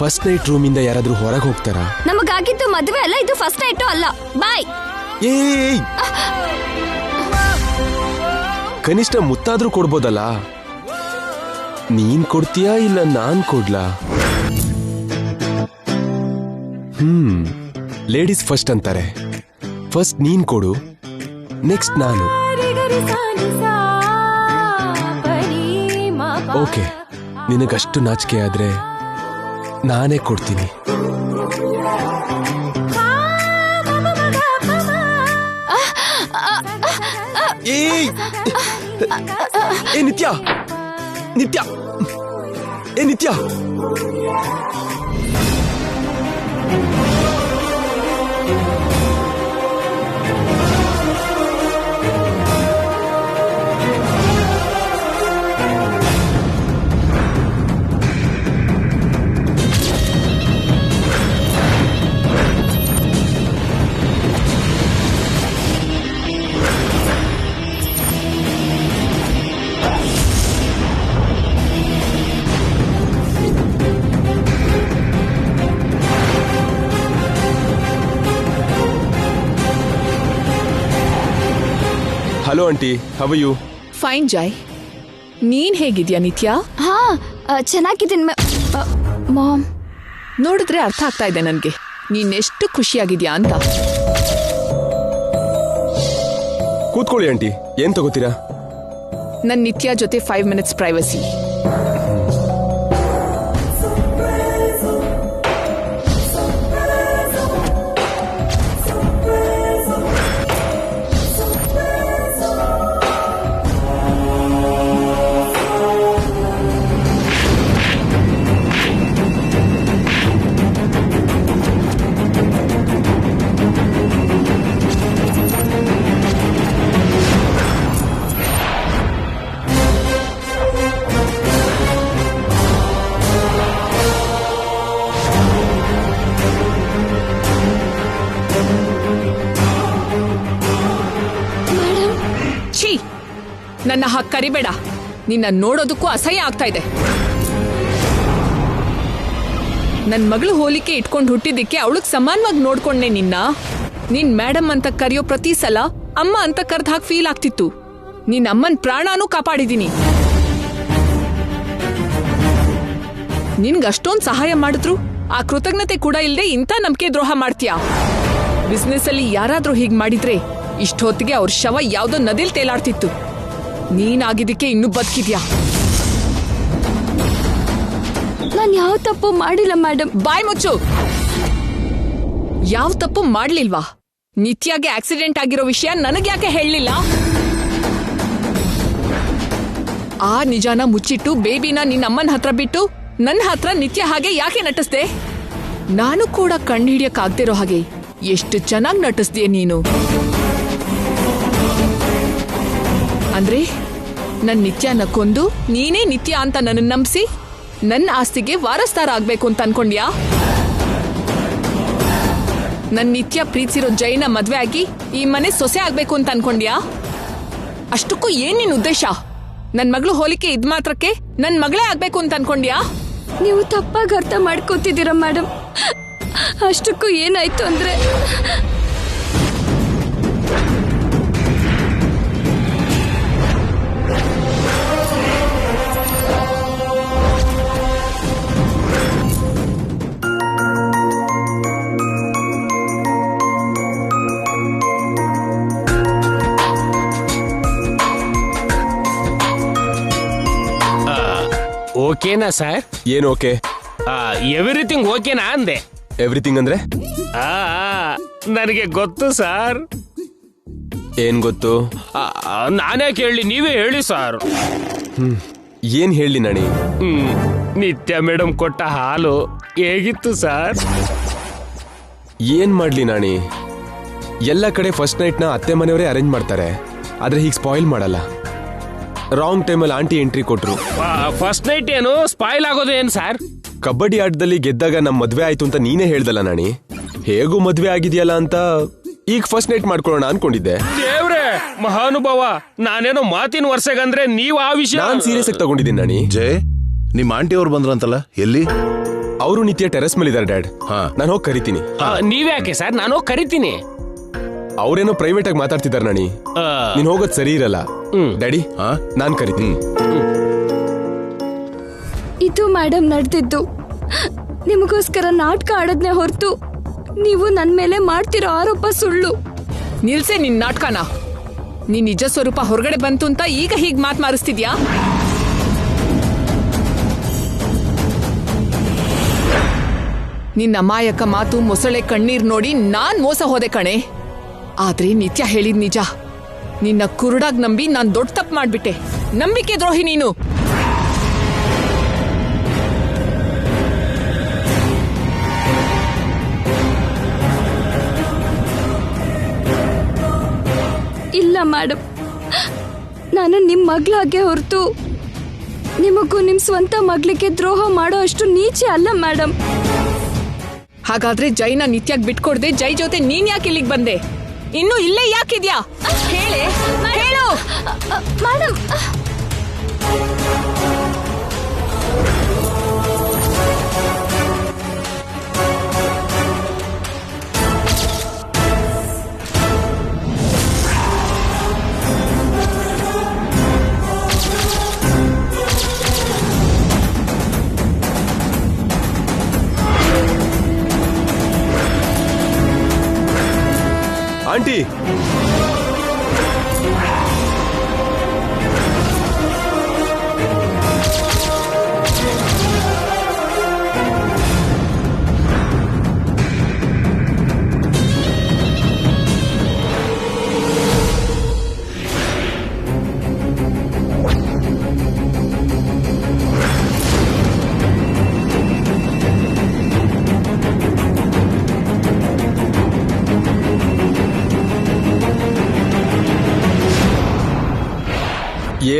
First night ರೂಮಿಂದ ಯಾರಾದ್ರೂ ಹೊರಗೆ ಹೋಗ್ತಾರಾ? ನಮಗಾಗಿದ್ದು ಮದುವೆ ಅಲ್ಲ, ಇದು ಫಸ್ಟ್ ನೈಟು ಅಲ್ಲ. ಬಾಯ್. ಏಯ್, ಕನಿಷ್ಠ ಮುತ್ತಾದ್ರೂ ಕೊಡ್ಬೋದಲ್ಲ. ನೀನ್ ಕೊಡ್ತೀಯಾ ಇಲ್ಲ ನಾನ್ ಕೊಡ್ಲಾ? ಲೇಡೀಸ್ ಫಸ್ಟ್ ಅಂತಾರೆ. ಫಸ್ಟ್ ನೀನ್ ಕೊಡು, ನೆಕ್ಸ್ಟ್ ನಾನು. ಓಕೆ, ನಿನಗಷ್ಟು ನಾಚಿಕೆ ಆದ್ರೆ ನಾನೇ ಕೊಡ್ತೀನಿ. ಏ ನಿತ್ಯ, ನಿತ್ಯ, ಏ Nitya. Hello aunty, how are you? Fine Joy, ನೀನ್ ಹೇಗಿದ್ಯಾ ನಿತ್ಯ? ಹಾ, ಚೆನ್ನಾಗಿದ್ದೀನಿ ಮಾಮ್. ನೋಡಿದ್ರೆ ಅರ್ಥ ಆಗ್ತಾ ಇದೆ ನನ್ಗೆ ನೀನೆಷ್ಟು ಖುಷಿಯಾಗಿದ್ಯಾ ಅಂತ. ಕೂತ್ಕೊಳ್ಳಿ ಆಂಟಿ, ಏನ್ ತಗೋತೀರಾ? ನನ್ ನಿತ್ಯ ಜೊತೆ 5 minutes ಪ್ರೈವಸಿ. ನನ್ನ ಹಾಗೆ ಕರಿಬೇಡ, ನಿನ್ನ ನೋಡೋದಕ್ಕೂ ಅಸಹ್ಯ ಆಗ್ತಾ ಇದೆ. ನನ್ ಮಗಳು ಹೋಲಿಕೆ ಇಟ್ಕೊಂಡು ಹುಟ್ಟಿದ್ದಕ್ಕೆ ಅವಳಿಗೆ ಸಮಾನವಾಗಿ ನೋಡ್ಕೊಂಡೆ ನಿನ್ನ. ನಿನ್ ಮೇಡಮ್ ಅಂತ ಕರೆಯೋ ಪ್ರತಿ ಸಲ ಅಮ್ಮ ಅಂತ ಕರ್ದ ಹಾಗೆ ಫೀಲ್ ಆಗ್ತಿತ್ತು. ನಿನ್ ಅಮ್ಮನ್ ಪ್ರಾಣನೂ ಕಾಪಾಡಿದೀನಿ. ನಿನ್ಗೆ ಅಷ್ಟೊಂದು ಸಹಾಯ ಮಾಡಿದ್ರು ಆ ಕೃತಜ್ಞತೆ ಕೂಡ ಇಲ್ಲದೆ ಇಂಥ ನಂಬಿಕೆ ದ್ರೋಹ ಮಾಡ್ತೀಯಾ? ಬಿಸ್ನೆಸ್ ಅಲ್ಲಿ ಯಾರಾದ್ರೂ ಹೀಗ್ ಮಾಡಿದ್ರೆ ಇಷ್ಟೊತ್ತಿಗೆ ಅವ್ರ ಶವ ಯಾವ್ದೋ ನದಿಲ್ ತೇಲಾಡ್ತಿತ್ತು. ನೀನಾಗಿದ್ದಕ್ಕೆ ಇನ್ನೂ ಬದುಕಿದ್ಯಾ? ನಾನು ಯಾವ ತಪ್ಪು ಮಾಡಿಲ್ಲ ಮೇಡಮ್. ಬಾಯ್ ಮುಚ್ಚು. ಯಾವ ತಪ್ಪು ಮಾಡ್ಲಿಲ್ವಾ? ನಿತ್ಯಾಗೆ ಆಕ್ಸಿಡೆಂಟ್ ಆಗಿರೋ ವಿಷಯ ನನಗ್ಯಾಕೆ ಹೇಳಲಿಲ್ಲ? ಆ ನಿಜಾನ ಮುಚ್ಚಿಟ್ಟು ಬೇಬಿನ ನಿನ್ನ ಅಮ್ಮನ ಹತ್ರ ಬಿಟ್ಟು ನನ್ನ ಹತ್ರ ನಿತ್ಯ ಹಾಗೆ ಯಾಕೆ ನಟಿಸ್ದೆ? ನಾನು ಕೂಡ ಕಂಡುಹಿಡಿಯಕ್ಕಾಗ್ದಿರೋ ಹಾಗೆ ಎಷ್ಟು ಚೆನ್ನಾಗಿ ನಟಿಸ್ತೀಯ ನೀನು. ಅಂದ್ರೆ ನನ್ ನಿತ್ಯನ ಕೊಂದು ನೀನೇ ನಿತ್ಯ ಅಂತ ನನ್ನ ನಂಬಿಸಿ ನನ್ನ ಆಸ್ತಿಗೆ ವಾರಸ್ದಾರ ಆಗ್ಬೇಕು ಅಂತ ಅನ್ಕೊಂಡ್ಯಾ? ನನ್ ನಿತ್ಯ ಪ್ರೀತಿಸಿರೋ ಜೈನ ಮದ್ವೆ ಆಗಿ ಈ ಮನೆ ಸೊಸೆ ಆಗ್ಬೇಕು ಅಂತ ಅನ್ಕೊಂಡ್ಯಾ? ಅಷ್ಟಕ್ಕೂ ಏನ್ ನಿನ್ ಉದ್ದೇಶ? ನನ್ ಮಗಳು ಹೋಲಿಕೆ ಇದ್ ಮಾತ್ರಕ್ಕೆ ನನ್ ಮಗಳೇ ಆಗ್ಬೇಕು ಅಂತ ಅನ್ಕೊಂಡ್ಯಾ? ನೀವು ತಪ್ಪಾಗಿ ಅರ್ಥ ಮಾಡ್ಕೋತಿದ್ದೀರಾ ಮೇಡಮ್. ಅಷ್ಟಕ್ಕೂ ಏನಾಯ್ತು ಅಂದ್ರೆ, ಓಕೆನಾ ಸರ್? ಏನು ಓಕೆ? ಎವ್ರಿಥಿಂಗ್ ಓಕೆನಾ ಅಂದೆ. ಎವ್ರಿಥಿಂಗ್ ಅಂದ್ರೆ? ನನಗೆ ಗೊತ್ತು ಸರ್. ಏನ್ ಗೊತ್ತು? ನಾನೇ ಕೇಳಿ, ನೀವೇ ಹೇಳಿ ಸರ್. ಏನ್ ಹೇಳಿ ನಾಣಿ? ನಿತ್ಯ ಮೇಡಮ್ ಕೊಟ್ಟ ಹಾಲು ಹೇಗಿತ್ತು ಸರ್? ಏನ್ ಮಾಡ್ಲಿ ನಾಣಿ, ಎಲ್ಲ ಕಡೆ ಫಸ್ಟ್ ನೈಟ್ ನ ಅತ್ತೆ ಮನೆಯವರೇ ಅರೇಂಜ್ ಮಾಡ್ತಾರೆ, ಆದ್ರೆ ಹೀಗೆ ಸ್ಪಾಯಿಲ್ ಮಾಡಲ್ಲ. ರಾಂಗ್ ಟೈಮಲ್ಲಿ ಆಂಟಿ ಎಂಟ್ರಿ ಕೊಟ್ರು. ಫಸ್ಟ್ ನೈಟ್ ಏನು ಸ್ಪಾಯಿಲ್ ಆಗೋದು ಏನ್ ಸರ್? ಕಬಡ್ಡಿ ಆಟದಲ್ಲಿ ಗೆದ್ದಾಗ ನಮ್ ಮದ್ವೆ ಆಯ್ತು ಅಂತ ನೀನೇ ಹೇಳ್ದಲ್ಲ ನಾಣಿ. ಹೇಗೂ ಮದ್ವೆ ಆಗಿದೆಯಲ್ಲ ಅಂತ ಈಗ ಫಸ್ಟ್ ನೈಟ್ ಮಾಡ್ಕೊಳ್ಳೋಣ ಅನ್ಕೊಂಡಿದ್ದೆ. ದೇವ್ರೆ ಮಹಾನುಭಾವ, ನಾನೇನೋ ಮಾತಿನ ವರ್ಷಗಂದ್ರೆ ನೀವು ಆ ವಿಷಯ ನಾನ್ ಸೀರಿಯಸ್ ಆಗಿ ತಗೊಂಡಿದ್ದೀನಿ ನಾಣಿ. ಜೈ, ನಿಮ್ ಆಂಟಿ ಅವ್ರು ಬಂದ್ರಂತಲ್ಲ, ಎಲ್ಲಿ? ಅವರು ನಿತ್ಯ ಟೆರೆಸ್ ಮೇಲೆ ಇದಾರೆ ಡ್ಯಾಡ್. ನಾನು ಹೋಗಿ ಕರಿತೀನಿ. ನೀವ್ಯಾಕೆ ಸರ್? ನಾನು ಹೋಗಿ ಕರಿತೀನಿ. ಅವ್ರೇನೋ ಪ್ರೈವೇಟ್ ಆಗಿ ಮಾತಾಡ್ತಿದಾರೆ ನಾಣಿ. ನೀನ್ ಹೋಗೋದ್ ಸರಿ ಇರಲ್ಲ ಡ್ಯಾಡಿ. ನಾನ್ ಕರಿತೀನಿ. ಇದು ಮೇಡಮ್ ನಡೆದಿದ್ದು. ನಿಮಗೋಸ್ಕರ ನಾಟಕ ಆಡೋದ್ನೇ ಹೊರತು ನೀವು ನನ್ ಮೇಲೆ ಮಾಡ್ತಿರೋ ಆರೋಪ ಸುಳ್ಳು. ನಿಲ್ಸೆ ನಿನ್ ನಾಟಕನ. ನಿನ್ ನಿಜ ಸ್ವರೂಪ ಹೊರಗಡೆ ಬಂತು ಅಂತ ಈಗ ಹೀಗ್ ಮಾತ್ ಮಾರಿಸ್ತಿದ್ಯಾ? ನಿನ್ನ ಅಮಾಯಕ ಮಾತು, ಮೊಸಳೆ ಕಣ್ಣೀರ್ ನೋಡಿ ನಾನ್ ಮೋಸ ಹೋದೆ ಕಣೆ. ಆದ್ರೆ ನಿತ್ಯ ಹೇಳಿದ್ ನಿಜ. ನಿನ್ನ ಕುರುಡಾಗ್ ನಂಬಿ ನಾನ್ ದೊಡ್ಡ ತಪ್ಪು ಮಾಡ್ಬಿಟ್ಟೆ. ನಂಬಿಕೆ ದ್ರೋಹಿ ನೀನು. ಇಲ್ಲ ಮೇಡಮ್, ನಾನು ನಿಮ್ ಮಗ್ಳಾಗೆ ಹೊರತು ನಿಮಗೂ ನಿಮ್ ಸ್ವಂತ ಮಗ್ಳಿಗೆ ದ್ರೋಹ ಮಾಡೋ ಅಷ್ಟು ನೀಚೆ ಅಲ್ಲ ಮೇಡಮ್. ಹಾಗಾದ್ರೆ ಜೈನ ನಿತ್ಯಾಗ್ ಬಿಟ್ಕೊಡ್ದೆ ಜೈ ಜೊತೆ ನೀನ್ ಯಾಕೆ ಇಲ್ಲಿಗೆ ಬಂದೆ? ಇನ್ನು ಇಲ್ಲೇ ಯಾಕಿದ್ಯಾ? ಹೇಳು. ಮೇಡಮ್, ಆಂಟಿ,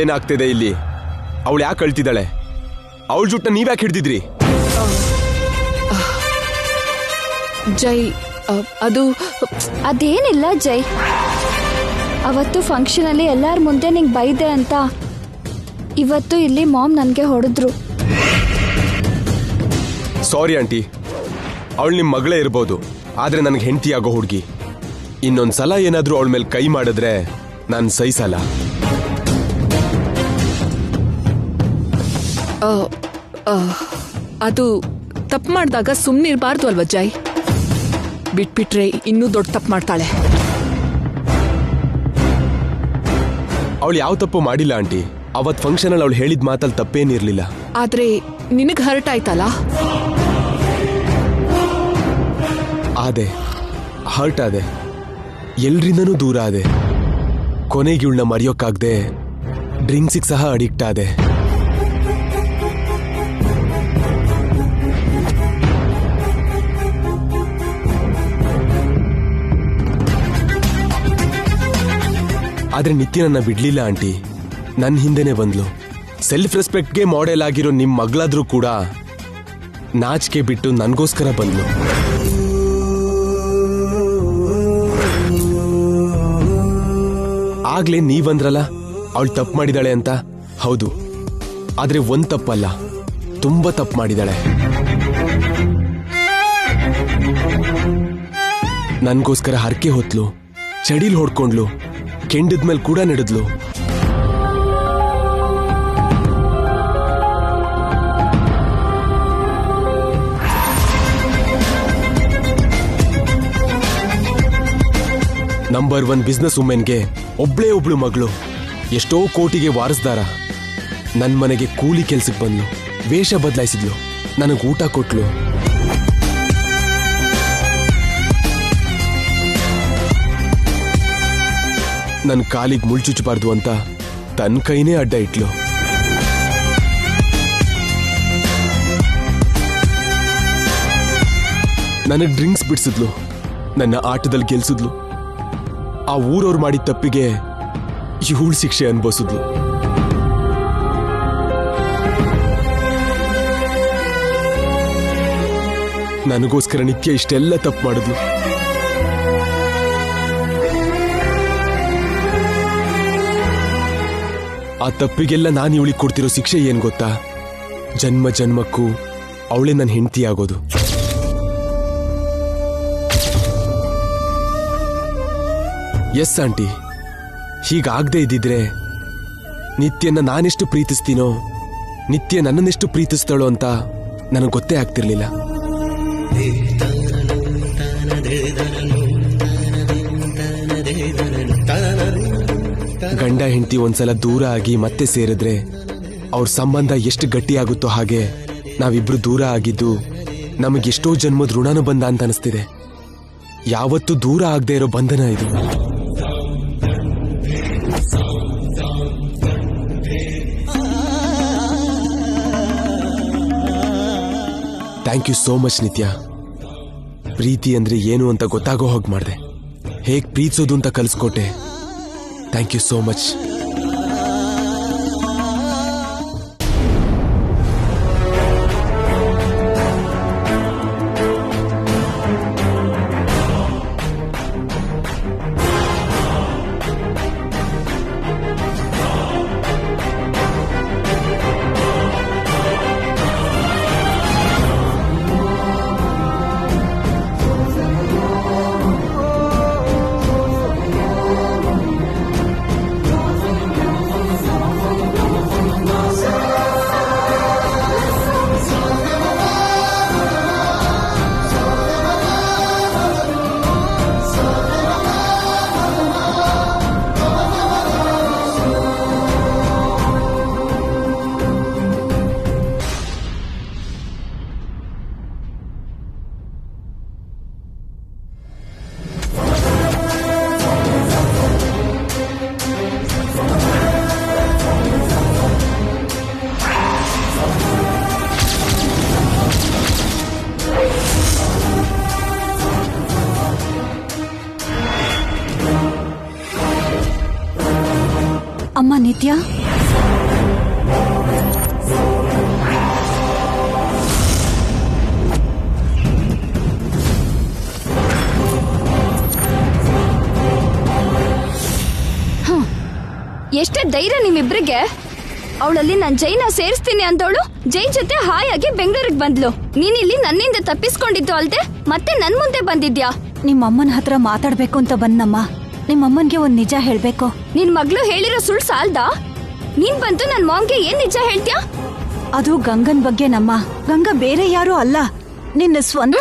ಏನಾಗ್ತಿದೆ ಇಲ್ಲಿ? ಅವಳು ಯಾಕೆ ಕಳ್ತಿದ್ದಾಳೆ? ಅವಳ ಜುಟ್ಟ ನೀವ್ಯಾಕೆ ಹಿಡ್ದಿದ್ರಿ? ಜೈ, ಅದು ಅದೇನಿಲ್ಲ ಜೈ. ಅವತ್ತು ಫಂಕ್ಷನ್ ಅಲ್ಲಿ ಎಲ್ಲಾರ ಮುಂದೆ ನಿಂಗೆ ಬೈದೆ ಅಂತ ಇವತ್ತು ಇಲ್ಲಿ ಮಾಮ್ ನನ್ಗೆ ಹೊಡೆದ್ರು. ಸಾರಿ ಆಂಟಿ, ಅವಳು ನಿಮ್ ಮಗಳೇ ಇರ್ಬೋದು, ಆದ್ರೆ ನನ್ಗೆ ಹೆಂಡತಿ ಆಗೋ ಹುಡುಗಿ. ಇನ್ನೊಂದ್ಸಲ ಏನಾದ್ರೂ ಅವಳ ಮೇಲೆ ಕೈ ಮಾಡಿದ್ರೆ ನಾನು ಸಹಿಸಲ್ಲ. ಅದು ತಪ್ಪು ಮಾಡಿದಾಗ ಸುಮ್ಮನಿರ್ಬಾರ್ದು ಅಲ್ವಾ ಜೈ? ಬಿಟ್ಬಿಟ್ರೆ ಇನ್ನೂ ದೊಡ್ಡ ತಪ್ಪು ಮಾಡ್ತಾಳೆ. ಅವಳು ಯಾವ ತಪ್ಪು ಮಾಡಿಲ್ಲ ಆಂಟಿ. ಅವತ್ ಫಂಕ್ಷನ್ ಅಲ್ಲಿ ಅವಳು ಹೇಳಿದ ಮಾತಲ್ಲಿ ತಪ್ಪೇನಿರ್ಲಿಲ್ಲ. ಆದ್ರೆ ನಿನಗ್ ಹರ್ಟ್ ಆಯ್ತಲ್ಲ? ಆದೆ, ಹರ್ಟ್ ಆದೆ, ಎಲ್ರಿಂದನೂ ದೂರ ಆದೆ. ಕೊನೆಗೆ ಇವಳನ್ನ ಮರೆಯೋಕ್ಕಾಗ್ದೆ ಡ್ರಿಂಕ್ಸಿಗೆ ಸಹ ಅಡಿಕ್ಟ್ ಆದೆ. ಆದ್ರೆ ನಿತ್ಯ ನನ್ನ ಬಿಡ್ಲಿಲ್ಲ ಆಂಟಿ. ನನ್ನ ಹಿಂದೆನೆ ಬಂದ್ಲು. ಸೆಲ್ಫ್ ರೆಸ್ಪೆಕ್ಟ್ಗೆ ಮಾಡೆಲ್ ಆಗಿರೋ ನಿಮ್ ಮಗಳಾದ್ರೂ ಕೂಡ ನಾಚಿಕೆ ಬಿಟ್ಟು ನನ್ಗೋಸ್ಕರ ಬಂದ್ಲು. ಆಗ್ಲೇ ನೀವಂದ್ರಲ್ಲ ಅವಳು ತಪ್ಪು ಮಾಡಿದಾಳೆ ಅಂತ. ಹೌದು, ಆದ್ರೆ ಒಂದ್ ತಪ್ಪಲ್ಲ, ತುಂಬಾ ತಪ್ಪು ಮಾಡಿದಾಳೆ. ನನ್ಗೋಸ್ಕರ ಹರಕೆ ಹೊತ್ಲು, ಚಡಿಲ್ ಹೊಡ್ಕೊಂಡ್ಲು, ಕೆಂಡದ್ಮೇಲೆ ಕೂಡ ನಡೆದ್ಲು. ನಂಬರ್ 1 ಬಿಸ್ನೆಸ್ ವುಮೆನ್ಗೆ ಒಬ್ಳೇ ಒಬ್ಳು ಮಗಳು, ಎಷ್ಟೋ ಕೋಟಿಗೆ ವಾರಸ್ದಾರ. ನನ್ ಮನೆಗೆ ಕೂಲಿ ಕೆಲ್ಸಕ್ಕೆ ಬಂದ್ಲು, ವೇಷ ಬದಲಾಯಿಸಿದ್ಲು, ನನಗೆ ಊಟ ಕೊಟ್ಲು. ನನ್ನ ಕಾಲಿಗೆ ಮುಳ್ಚುಚ್ಚಬಾರ್ದು ಅಂತ ತನ್ನ ಕೈನೇ ಅಡ್ಡ ಇಟ್ಲು. ನನಗೆ ಡ್ರಿಂಕ್ಸ್ ಬಿಡಿಸಿದ್ಲು, ನನ್ನ ಆಟದಲ್ಲಿ ಗೆಲ್ಸಿದ್ಲು. ಆ ಊರವ್ರು ಮಾಡಿದ ತಪ್ಪಿಗೆ ಇವಳು ಶಿಕ್ಷೆ ಅನುಭವಿಸಿದ್ಲು. ನನಗೋಸ್ಕರ ನಿತ್ಯ ಇಷ್ಟೆಲ್ಲ ತಪ್ಪು ಮಾಡಿದ್ಲು. ಆ ತಪ್ಪಿಗೆಲ್ಲ ನಾನು ಇವಳಿಗೆ ಕೊಡ್ತಿರೋ ಶಿಕ್ಷೆ ಏನ್ ಗೊತ್ತಾ? ಜನ್ಮ ಜನ್ಮಕ್ಕೂ ಅವಳೇ ನನ್ನ ಹೆಂಡತಿ ಆಗೋದು. ಎಸ್ ಆಂಟಿ, ಹೀಗಾಗದೆ ಇದ್ದಿದ್ರೆ ನಿತ್ಯನ ನಾನೆಷ್ಟು ಪ್ರೀತಿಸ್ತೀನೋ ನಿತ್ಯ ನನ್ನನ್ನೆಷ್ಟು ಪ್ರೀತಿಸ್ತಾಳೋ ಅಂತ ನನಗೆ ಗೊತ್ತೇ ಆಗ್ತಿರ್ಲಿಲ್ಲ. ಗಂಡ ಹೆಂಡತಿ ಒಂದ್ಸಲ ದೂರ ಆಗಿ ಮತ್ತೆ ಸೇರಿದ್ರೆ ಅವ್ರ ಸಂಬಂಧ ಎಷ್ಟು ಗಟ್ಟಿಯಾಗುತ್ತೋ ಹಾಗೆ ನಾವಿಬ್ರು ದೂರ ಆಗಿದ್ದು ನಮಗೆಷ್ಟೋ ಜನ್ಮದ ಋಣಾನು ಬಂದ ಅಂತ ಅನಿಸ್ತಿದೆ. ಯಾವತ್ತೂ ದೂರ ಆಗದೆ ಇರೋ ಬಂಧನ ಇದು. ಥ್ಯಾಂಕ್ ಯು ಸೋ ಮಚ್ ನಿತ್ಯ. ಪ್ರೀತಿ ಅಂದ್ರೆ ಏನು ಅಂತ ಗೊತ್ತಾಗೋ ಹೋಗಿ ಮಾಡಿದೆ. ಹೇಗೆ ಪ್ರೀತಿಸೋದು ಅಂತ ಕಲಿಸ್ಕೊಟ್ಟೆ. Thank you so much. ಅಮ್ಮ ನಿತ್ಯ, ಎಷ್ಟೇ ಧೈರ್ಯ ನಿಮ್ಮಿಬ್ರಿಗೆ. ಅವಳಲ್ಲಿ ನಾನ್ ಜೈನ ಸೇರಿಸ್ತೀನಿ ಅಂದವಳು ಜೈ ಜೊತೆ ಹಾಯಾಗಿ ಬೆಂಗಳೂರಿಗೆ ಬಂದ್ಲು. ನೀನಿಲ್ಲಿ ನನ್ನಿಂದ ತಪ್ಪಿಸ್ಕೊಂಡಿದ್ದು ಅಲ್ದೆ ಮತ್ತೆ ನನ್ ಮುಂದೆ ಬಂದಿದ್ಯಾ. ನಿಮ್ಮಮ್ಮನ ಹತ್ರ ಮಾತಾಡ್ಬೇಕು ಅಂತ ಬಂದಮ್ಮ. ನಿಮ್ಮಮ್ಮನ್ಗೆ ಒಂದ್ ನಿಜ ಹೇಳ್ಬೇಕು. ನಿನ್ ಮಗಳು ಹೇಳಿರೋ ಸುಳ್ಳು ಸಾಲ್ದಾ? ನೀನ್ ಬಂತು ನನ್ ಮಾಮ್ಗೆ ಏನ್ ನಿಜ ಹೇಳ್ತ್ಯಾ? ಅದು ಗಂಗನ್ ಬಗ್ಗೆ ನಮ್ಮ. ಗಂಗಾ ಬೇರೆ ಯಾರೂ ಅಲ್ಲ, ನಿನ್ನ ಸ್ವಂತ.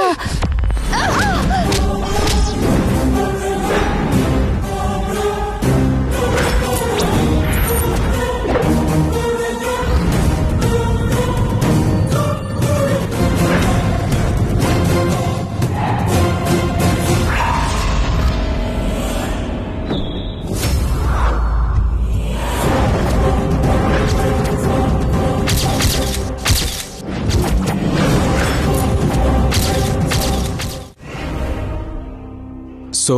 ಸೊ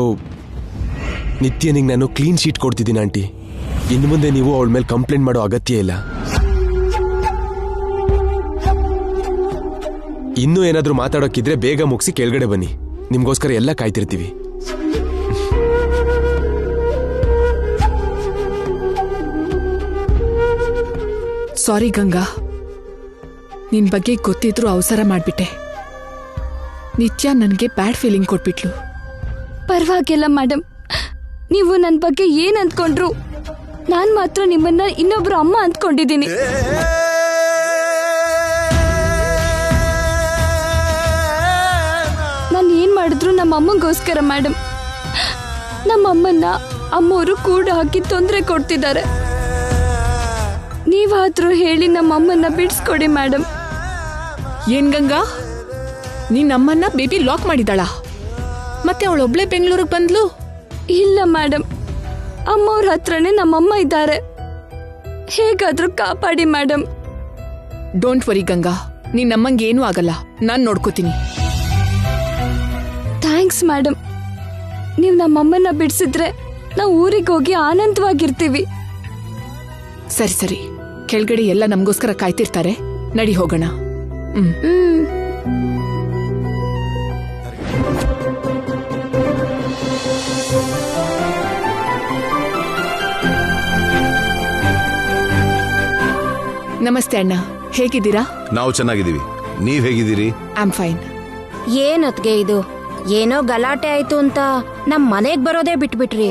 ನಿತ್ಯನಿಗೆ ನಾನು ಕ್ಲೀನ್ ಶೀಟ್ ಕೊಡ್ತಿದ್ದೀನಿ ಆಂಟಿ. ಇನ್ನು ಮುಂದೆ ನೀವು ಅವಳ ಮೇಲೆ ಕಂಪ್ಲೇಂಟ್ ಮಾಡೋ ಅಗತ್ಯ ಇಲ್ಲ. ಇನ್ನೂ ಏನಾದರೂ ಮಾತಾಡೋಕ್ಕಿದ್ರೆ ಬೇಗ ಮುಗಿಸಿ ಕೆಳಗಡೆ ಬನ್ನಿ. ನಿಮ್ಗೋಸ್ಕರ ಎಲ್ಲ ಕಾಯ್ತಿರ್ತೀವಿ. ಸಾರಿ ಗಂಗಾ, ನಿನ್ ಬಗ್ಗೆ ಗೊತ್ತಿದ್ರು ಅವಸರ ಮಾಡ್ಬಿಟ್ಟೆ. ನಿತ್ಯ ನನಗೆ ಬ್ಯಾಡ್ ಫೀಲಿಂಗ್ ಕೊಟ್ಬಿಟ್ಲು. ಪರವಾಗಿಲ್ಲ ಮೇಡಮ್, ನೀವು ನನ್ನ ಬಗ್ಗೆ ಏನ್ ಅಂದ್ಕೊಂಡ್ರು ನಾನ್ ಮಾತ್ರ ನಿಮ್ಮನ್ನ ಇನ್ನೊಬ್ರು ಅಮ್ಮ ಅಂದ್ಕೊಂಡಿದ್ದೀನಿ. ನಾನು ಏನ್ ಮಾಡಿದ್ರು ನಮ್ಮ ಅಮ್ಮಂಗೋಸ್ಕರ ಮೇಡಮ್. ನಮ್ಮ ಅಮ್ಮನ್ನ ಅಮ್ಮವರು ಕೂಡ ಹಾಕಿ ತೊಂದರೆ ಕೊಡ್ತಿದ್ದಾರೆ. ನೀವಾದ್ರೂ ಹೇಳಿ ನಮ್ಮ ಅಮ್ಮನ್ನ ಬಿಡಿಸ್ಕೊಡಿ ಮೇಡಮ್. ಏನ್ ಗಂಗಾ, ನೀನ್ ನಮ್ಮನ್ನ ಬೇಬಿ ಲಾಕ್ ಮಾಡಿದಾಳ? ಮತ್ತೆ ಅವಳೊಬ್ಳೆ ಬೆಂಗಳೂರಿಗೆ ಬಂದ್ಲು? ಇಲ್ಲ ಮೇಡಮ್, ಅಮ್ಮವ್ರ ಹತ್ರನೇ ನಮ್ಮಮ್ಮ ಇದ್ದಾರೆ. ಹೇಗಾದ್ರೂ ಕಾಪಾಡಿ ಮೇಡಮ್. ಡೋಂಟ್ ವರಿ ಗಂಗಾ, ನೀನ್ ನಮ್ಮಂಗೆ ಏನೂ ಆಗಲ್ಲ, ನಾನ್ ನೋಡ್ಕೋತೀನಿ. Thanks madam. ನೀವು ನಮ್ಮಮ್ಮನ್ನ ಬಿಡಿಸಿದ್ರೆ ನಾವು ಊರಿಗೆ ಹೋಗಿ ಆನಂದವಾಗಿರ್ತೀವಿ. ಸರಿ ಸರಿ, ಕೆಳಗಡೆ ಎಲ್ಲ ನಮಗೋಸ್ಕರ ಕಾಯ್ತಿರ್ತಾರೆ, ನಡಿ ಹೋಗೋಣ. ನಮಸ್ತೆ ಅಣ್ಣ, ಹೇಗಿದ್ದೀರಾ? ನಾವು ಚೆನ್ನಾಗಿದ್ದೀವಿ. ನೀವ್ ಹೇಗಿದ್ದೀರಿ? Am fine. ಏನತ್ಗೆ ಇದು? ಏನೋ ಗಲಾಟೆ ಆಯ್ತು ಅಂತ ನಮ್ ಮನೆಗ್ ಬರೋದೇ ಬಿಟ್ಬಿಟ್ರಿ.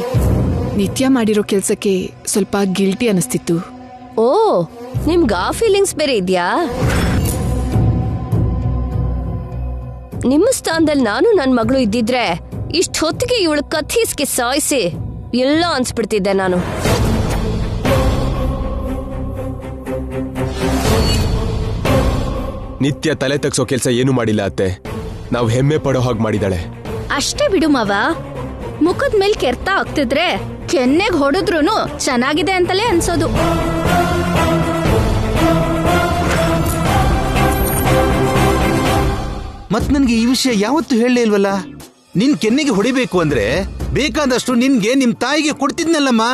ನಿತ್ಯ ಮಾಡಿರೋ ಕೆಲ್ಸಕ್ಕೆ ಸ್ವಲ್ಪ ಗಿಲ್ಟಿ ಅನಿಸ್ತಿತ್ತು. ಓ, ನಿಮ್ಗೆ ಆ ಫೀಲಿಂಗ್ಸ್ ಬೇರೆ ಇದ್ಯಾ? ನಿಮ್ಮ ಸ್ಥಾನದಲ್ಲಿ ನಾನು ನನ್ನ ಮಗಳು ಇದ್ದಿದ್ರೆ ಇಷ್ಟ ಹೊತ್ತಿಗೆ ಇವಳು ಕಥೀಸ್ಗೆ ಸಾಯಿಸಿ ಎಲ್ಲ ಅನ್ಸ್ಬಿಡ್ತಿದ್ದೆ ನಾನು. ನಿತ್ಯ ತಲೆ ತಗ್ಸೋ ಕೆಲಸ ಏನು ಮಾಡಿಲ್ಲ ಅತ್ತೆ. ನಾವು ಹೆಮ್ಮೆ ಪಡೋ ಹಾಗೆ ಮಾಡಿದಾಳೆ. ಅಷ್ಟೇ ಬಿಡು ಮಾವ, ಮುಖದ ಮೇಲ್ ಕೆರ್ತ ಆಗ್ತಿದ್ರೆ ಕೆನ್ನೆಗ್ ಹೊಡೆದ್ರುನು ಚೆನ್ನಾಗಿದೆ ಅಂತಲೇ ಅನ್ಸೋದು. ಮತ್ ನನ್ಗೆ ಈ ವಿಷಯ ಯಾವತ್ತೂ ಹೇಳಲೇ ಇಲ್ವಲ್ಲ. ನಿನ್ ಕೆನ್ನೆಗೆ ಹೊಡಿಬೇಕು ಅಂದ್ರೆ ಬೇಕಾದಷ್ಟು ನಿನ್ಗೆ ನಿಮ್ ತಾಯಿಗೆ ಕೊಡ್ತಿದ್ನಲ್ಲಮ್ಮ.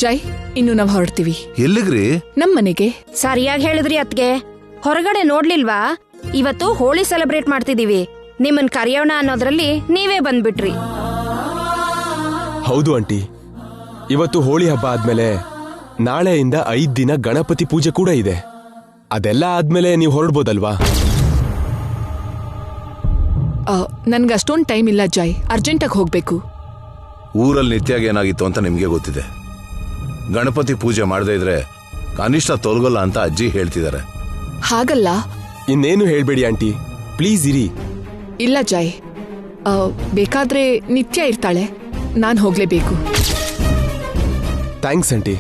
ಜೈ, ಇನ್ನು ನಾವು ಹೊರಡ್ತೀವಿ. ಎಲ್ಲಿಗ್ರಿ? ನಮ್ ಮನೆಗೆ. ಸರಿಯಾಗಿ ಹೇಳಿದ್ರಿ ಅತ್ಗೆ. ಹೊರಗಡೆ ನೋಡ್ಲಿಲ್ವಾ? ಇವತ್ತು ಹೋಳಿ ಸೆಲೆಬ್ರೇಟ್ ಮಾಡ್ತಿದೀವಿ, ನಿಮ್ಮನ್ ಕರೆಯೋಣ ಅನ್ನೋದ್ರಲ್ಲಿ ನೀವೇ ಬಂದ್ಬಿಟ್ರಿ. ಹೌದು ಆಂಟಿ, ಇವತ್ತು ಹೋಳಿ ಹಬ್ಬ ಆದ್ಮೇಲೆ ನಾಳೆಯಿಂದ 5 ದಿನ ಗಣಪತಿ ಪೂಜೆ ಕೂಡ ಇದೆ. ಅದೆಲ್ಲ ಆದ್ಮೇಲೆ ನೀವು ಹೊರಡ್ಬೋದಲ್ವಾ? ನನ್ಗೆ ಅಷ್ಟೊಂದು ಟೈಮ್ ಇಲ್ಲ ಜೈ, ಅರ್ಜೆಂಟಾಗಿ ಹೋಗ್ಬೇಕು. ಊರಲ್ಲಿ ನಿತ್ಯಾಗ ಏನಾಗಿತ್ತು ಅಂತ ನಿಮ್ಗೆ ಗೊತ್ತಿದೆ. ಗಣಪತಿ ಪೂಜೆ ಮಾಡದೇ ಇದ್ರೆ ಕನಿಷ್ಠ ತೊಲಗಲ್ಲ ಅಂತ ಅಜ್ಜಿ ಹೇಳ್ತಿದ್ದಾರೆ. ಹಾಗಲ್ಲ. ಇನ್ನೇನು ಹೇಳ್ಬೇಡಿ ಆಂಟಿ, ಪ್ಲೀಸ್ ಇರಿ. ಇಲ್ಲ ಜೈ, ಬೇಕಾದ್ರೆ ನಿತ್ಯ ಇರ್ತಾಳೆ, ನಾನು ಹೋಗ್ಲೇಬೇಕು. Thanks aunty.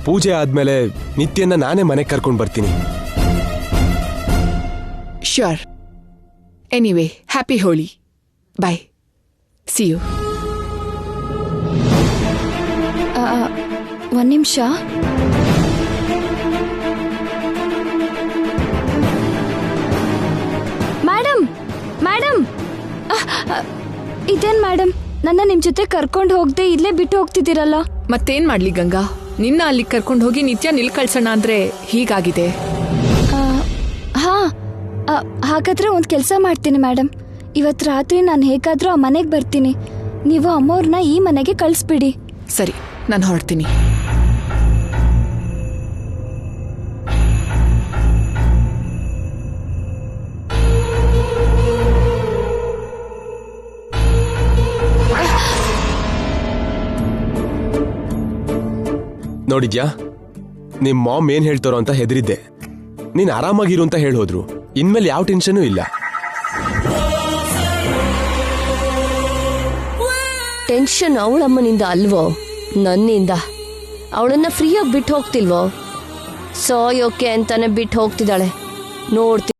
ಪೂಜೆ ಆದ್ಮೇಲೆ ನಿತ್ಯನ ನಾನೇ ಮನೆಗೆ ಕರ್ಕೊಂಡು ಬರ್ತೀನಿ. Sure. Anyway, happy Holi. Bye, see you. ಒಂದ್ ನಿಮಿಷ. ಮೇಡಮ್, ಮೇಡಮ್, ಇದೇನ್ ಮೇಡಮ್, ನನ್ನ ನಿಮ್ ಜೊತೆ ಕರ್ಕೊಂಡು ಹೋಗದೆ ಇಲ್ಲೇ ಬಿಟ್ಟು ಹೋಗ್ತಿದ್ದೀರಲ್ಲ? ಮತ್ತೇನ್ ಮಾಡ್ಲಿ ಗಂಗಾ, ನಿನ್ನ ಅಲ್ಲಿ ಕರ್ಕೊಂಡು ಹೋಗಿ ನಿತ್ಯ ನಿಲ್ ಕಳ್ಸೋಣ ಅಂದ್ರೆ ಹೀಗಾಗಿದೆ. ಹಾ, ಹಾಗಾದ್ರೆ ಒಂದ್ ಕೆಲ್ಸ ಮಾಡ್ತೀನಿ ಮೇಡಮ್. ಇವತ್ ರಾತ್ರಿ ನಾನು ಹೇಗಾದ್ರೂ ಆ ಮನೆಗೆ ಬರ್ತೀನಿ. ನೀವು ಅಮ್ಮವ್ರನ್ನ ಈ ಮನೆಗೆ ಕಳಿಸ್ಬಿಡಿ. ಸರಿ, ನಾನು ಹೊರಡ್ತೀನಿ. ನೋಡಿದ್ಯಾ, ನಿಮ್ ಮಾಮ್ ಏನ್ ಹೇಳ್ತಾರೋ ಅಂತ ಹೆದರಿದ್ದೆ. ನೀನ್ ಆರಾಮಾಗಿರು ಅಂತ ಹೇಳೋದ್ರು. ಇನ್ಮೇಲೆ ಯಾವ ಟೆನ್ಷನೂ ಇಲ್ಲ. ಟೆನ್ಷನ್ ಅವಳಮ್ಮನಿಂದ ಅಲ್ವೋ, ನನ್ನಿಂದ. ಅವಳನ್ನ ಫ್ರೀಯಾಗಿ ಬಿಟ್ಟು ಹೋಗ್ತಿಲ್ವೋ? ಸಾಯೋಕೆ ಅಂತಾನೆ ಬಿಟ್ಟು ಹೋಗ್ತಿದ್ದಾಳೆ. ನೋಡ್ತಿ.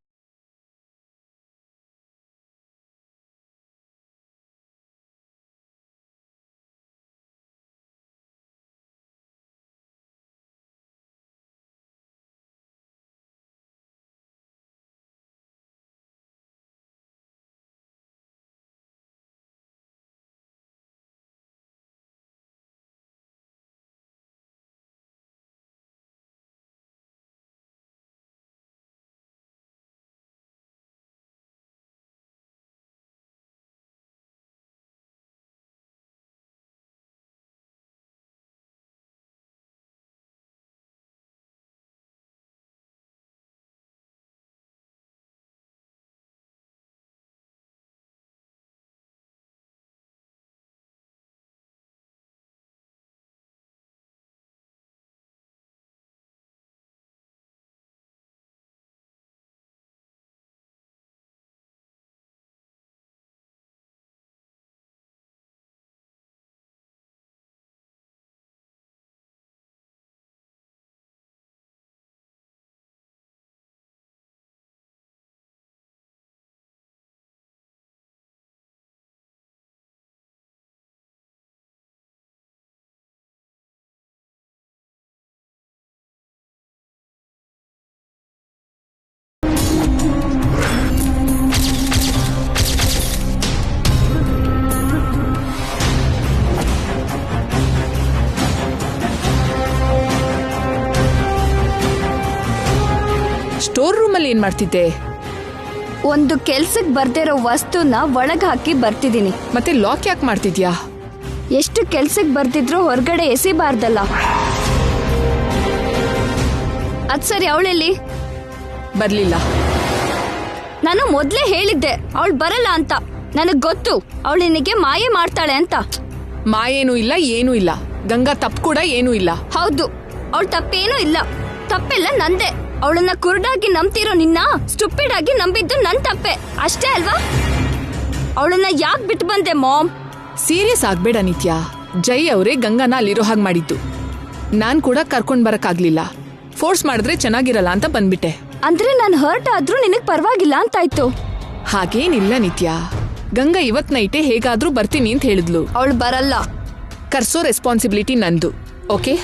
ಸ್ಟೋರ್ ರೂಮಲ್ಲಿ ಏನ್ ಮಾಡ್ತಿದ್ದೆ? ಒಂದು ಕೆಲ್ಸಕ್ಕೆ ಬರ್ದಿರೋ ವಸ್ತುನ ಒಳಗ್ ಹಾಕಿ ಬರ್ತಿದ್ದೀನಿ. ಮತ್ತೆ ಲಾಕ್ ಯಾಕೆ ಮಾಡ್ತಿದ್ಯಾ? ಎಷ್ಟು ಕೆಲ್ಸಕ್ಕೆ ಬರ್ದಿದ್ರು ಹೊರಗಡೆ ಎಸಿಬಾರ್ದಲ್ಲ. ಅದ್ ಸರಿ, ಅವಳೆಲ್ಲಿ? ಬರ್ಲಿಲ್ಲ. ನಾನು ಮೊದ್ಲೇ ಹೇಳಿದ್ದೆ ಅವಳು ಬರಲ್ಲ ಅಂತ. ನನಗ್ ಗೊತ್ತು ಅವಳು ನಿನಗೆ ಮಾಯೆ ಮಾಡ್ತಾಳೆ ಅಂತ. ಮಾಯೇನೂ ಇಲ್ಲ, ಏನೂ ಇಲ್ಲ. ಗಂಗಾ ತಪ್ಪು ಕೂಡ ಏನೂ ಇಲ್ಲ. ಹೌದು, ಅವಳು ತಪ್ಪೇನೂ ಇಲ್ಲ. ತಪ್ಪೆಲ್ಲ ನಂದೆ. ಅವಳನ್ನ ಕುರುಡಾಗಿ ನಂಬ್ತಿರೋ ನಿನ್ನ ಸ್ಟುಪಿಡ್ ಆಗಿ ನಂಬಿದ್ದು ನನ್ ತಪ್ಪೆ ಅಷ್ಟೇ ಅಲ್ವಾ? ಅವಳನ್ನ ಯಾಕೆ ಬಿಟ್ಟು ಬಂದೆ ಮಾಮ್? ಸೀರಿಯಸ್ ಆಗ್ಬೇಡ ನಿತ್ಯ. ಜೈ ಅವರೇ ಗಂಗಾನ ಅಲ್ಲಿರೋ ಹಾಗೆ ಮಾಡಿದ್ದು. ನಾನ್ ಕೂಡ ಕರ್ಕೊಂಡ್ ಬರಕ್ಕಾಗ್ಲಿಲ್ಲ. ಫೋರ್ಸ್ ಮಾಡಿದ್ರೆ ಚೆನ್ನಾಗಿರಲ್ಲ ಅಂತ ಬಂದ್ಬಿಟ್ಟೆ. ಅಂದ್ರೆ ನಾನು ಹರ್ಟ್ ಆದ್ರೂ ನಿನಗ್ ಪರವಾಗಿಲ್ಲ ಅಂತಾಯ್ತು. ಹಾಗೇನಿಲ್ಲ ನಿತ್ಯ. ಗಂಗಾ ಇವತ್ ನೈಟೇ ಹೇಗಾದ್ರೂ ಬರ್ತೀನಿ ಅಂತ ಹೇಳಿದ್ಲು. ಅವಳು ಬರಲ್ಲ. ಕರ್ಸೋ ರೆಸ್ಪಾನ್ಸಿಬಿಲಿಟಿ ನಂದು. ಓಕೆ?